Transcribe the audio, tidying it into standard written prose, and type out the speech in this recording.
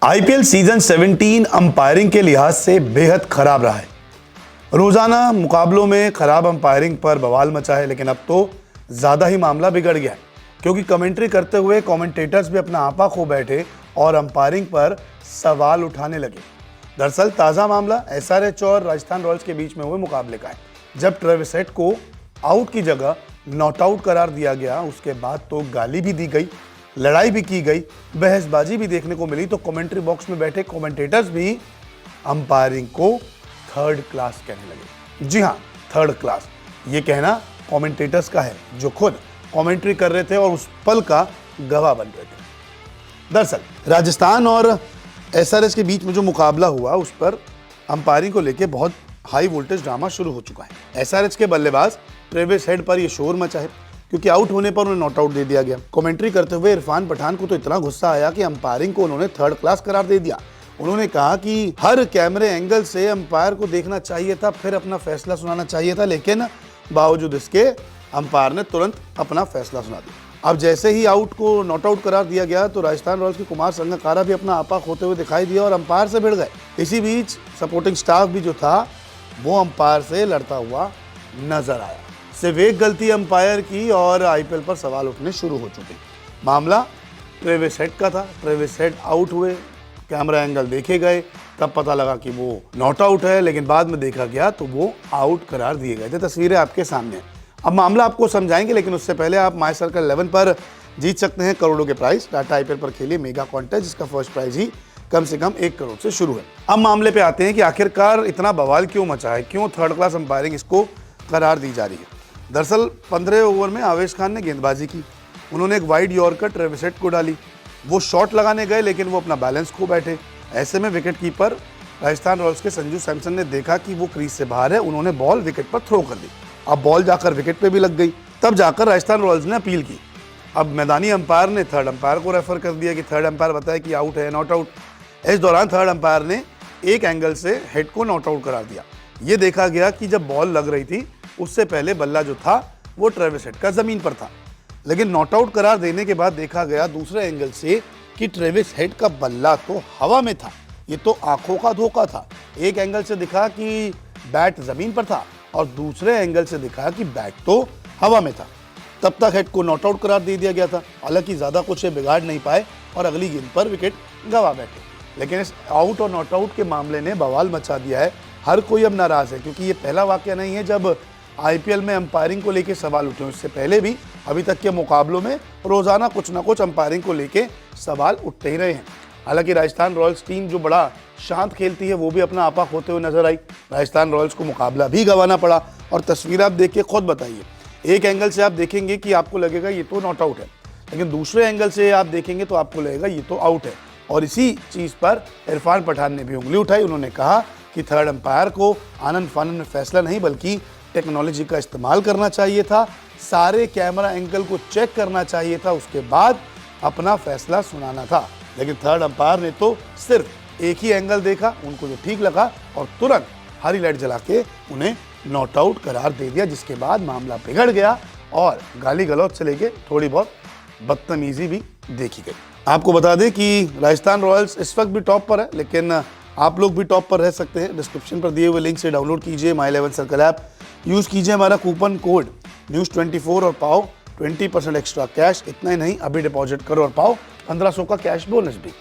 IPL season 17 umpiring के लिहाज से बेहद खराब रहा है। रोजाना मुकाबलों में खराब अंपायरिंग पर बवाल मचा है, लेकिन अब तो ज्यादा ही मामला बिगड़ गया है, क्योंकि कमेंट्री करते हुए कमेंटेटर्स भी अपना आपा खो बैठे और अंपायरिंग पर सवाल उठाने लगे। दरअसल ताजा मामला एसआरएच और राजस्थान रॉयल्स के बीच में हुए मुकाबले का है। जब ट्रेविस हेड को आउट की जगह नॉट आउट करार दिया गया, उसके बाद तो गाली भी दी गई, लड़ाई भी की गई, बहसबाजी भी देखने को मिली। तो कमेंट्री बॉक्स में बैठे कमेंटेटर्स भी अंपायरिंग को थर्ड क्लास कहने लगे। जी हाँ, थर्ड क्लास ये कहना कमेंटेटर्स का है, जो खुद कमेंट्री कर रहे थे और उस पल का गवाह बन रहे थे। दरअसल राजस्थान और एसआरएच के बीच में जो मुकाबला हुआ, उस पर अंपायरिंग को लेकर बहुत हाई वोल्टेज ड्रामा शुरू हो चुका है। एसआरएच के बल्लेबाज ट्रेविस हेड पर यह शोर मचा है, क्योंकि आउट होने पर उन्हें नॉट आउट दे दिया गया। कमेंट्री करते हुए इरफान पठान को तो इतना गुस्सा आया कि अंपायरिंग को उन्होंने थर्ड क्लास करार दे दिया। उन्होंने कहा कि हर कैमरे एंगल से अंपायर को देखना चाहिए था, फिर अपना फैसला सुनाना चाहिए था, लेकिन बावजूद इसके अंपायर ने तुरंत अपना फैसला सुना दिया। अब जैसे ही आउट को नॉट आउट करार दिया गया, तो राजस्थान रॉयल्स के कुमार संगकारा भी अपना आपा खोते हुए दिखाई दिया और अंपायर से भिड़ गए। इसी बीच सपोर्टिंग स्टाफ भी जो था, वो अंपायर से लड़ता हुआ नजर आया। सिर्फ एक गलती अंपायर की और आईपीएल पर सवाल उठने शुरू हो चुके। मामला ट्रेविस हेड का था। ट्रेविस हेड आउट हुए, कैमरा एंगल देखे गए, तब पता लगा कि वो नॉट आउट है, लेकिन बाद में देखा गया तो वो आउट करार दिए गए थे। तस्वीरें आपके सामने हैं। अब मामला आपको समझाएंगे, लेकिन उससे पहले आप माई सर्कल 11 पर जीत सकते हैं करोड़ों के प्राइस। टाटा आईपीएल पर खेलिए मेगा कॉन्टेस्ट, जिसका फर्स्ट प्राइज ही कम से कम 1 करोड़ से शुरू है। अब मामले पे आते हैं कि आखिरकार इतना बवाल क्यों मचा है, क्यों थर्ड क्लास अंपायरिंग इसको करार दी जा रही है। दरअसल 15 ओवर में आवेश खान ने गेंदबाजी की। उन्होंने एक वाइड यॉर्कर ट्रेविस हेड को डाली। वो शॉट लगाने गए, लेकिन वो अपना बैलेंस खो बैठे। ऐसे में विकेट कीपर राजस्थान रॉयल्स के संजू सैमसन ने देखा कि वो क्रीज से बाहर है। उन्होंने बॉल विकेट पर थ्रो कर दी। अब बॉल जाकर विकेट पे भी लग गई। तब जाकर राजस्थान रॉयल्स ने अपील की। अब मैदानी अंपायर ने थर्ड अंपायर को रेफर कर दिया कि थर्ड अंपायर बताए कि आउट है, नॉट आउट। इस दौरान थर्ड अंपायर ने एक एंगल से हेड को नॉट आउट करार दिया। ये देखा गया कि जब बॉल लग रही थी, उससे पहले बल्ला जो था वो ट्रेविस हेड का जमीन पर था, लेकिन नॉट आउट करार देने के बाद देखा गया दूसरे एंगल से कि ट्रेविस हेड का बल्ला तो हवा में था। ये तो आंखों का धोखा था। एक एंगल से दिखा कि बैट जमीन पर था और दूसरे एंगल से दिखा कि बैट तो हवा में था। तब तक हेड को नॉट आउट करार दे दिया गया था। हालांकि ज्यादा कुछ बिगाड़ नहीं पाए और अगली गेंद पर विकेट गंवा बैठे, लेकिन इस आउट और नॉट आउट के मामले ने बवाल मचा दिया है। हर कोई अब नाराज है, क्योंकि ये पहला वाकया नहीं है जब आईपीएल में अंपायरिंग को लेकर सवाल उठे। इससे पहले भी अभी तक के मुकाबलों में रोजाना कुछ ना कुछ अंपायरिंग को लेकर सवाल उठते ही रहे हैं। हालांकि राजस्थान रॉयल्स टीम जो बड़ा शांत खेलती है, वो भी अपना आपा खोते हुए नजर आई। राजस्थान रॉयल्स को मुकाबला भी गंवाना पड़ा। और तस्वीर आप देख के खुद बताइए। एक एंगल से आप देखेंगे कि आपको लगेगा ये तो नॉट आउट है, लेकिन दूसरे एंगल से आप देखेंगे तो आपको लगेगा ये तो आउट है। और इसी चीज पर इरफान पठान ने भी उंगली उठाई। उन्होंने कहा कि थर्ड अंपायर को आनंद फानंद में फैसला नहीं, बल्कि टेक्नोलॉजी का इस्तेमाल करना चाहिए था। सारे कैमरा एंगल को चेक करना चाहिए था, उसके बाद अपना फैसला सुनाना था। लेकिन थर्ड अंपायर ने तो सिर्फ एक ही एंगल देखा, उनको जो ठीक लगा, और तुरंत हरी लाइट जला के उन्हें नॉट आउट करार दे दिया, जिसके बाद मामला बिगड़ गया और गाली गलौज से लेके थोड़ी बहुत बदतमीजी भी देखी गई। आपको बता दें कि राजस्थान रॉयल्स इस वक्त भी टॉप पर है, लेकिन आप लोग भी टॉप पर रह सकते हैं। डिस्क्रिप्शन पर दिए हुए लिंक से डाउनलोड कीजिए माई 11 सर्कल ऐप, यूज़ कीजिए हमारा कूपन कोड News24 और पाओ 20% एक्स्ट्रा कैश। इतना ही नहीं, अभी डिपॉजिट करो और पाओ 1500 का कैश बोनस भी।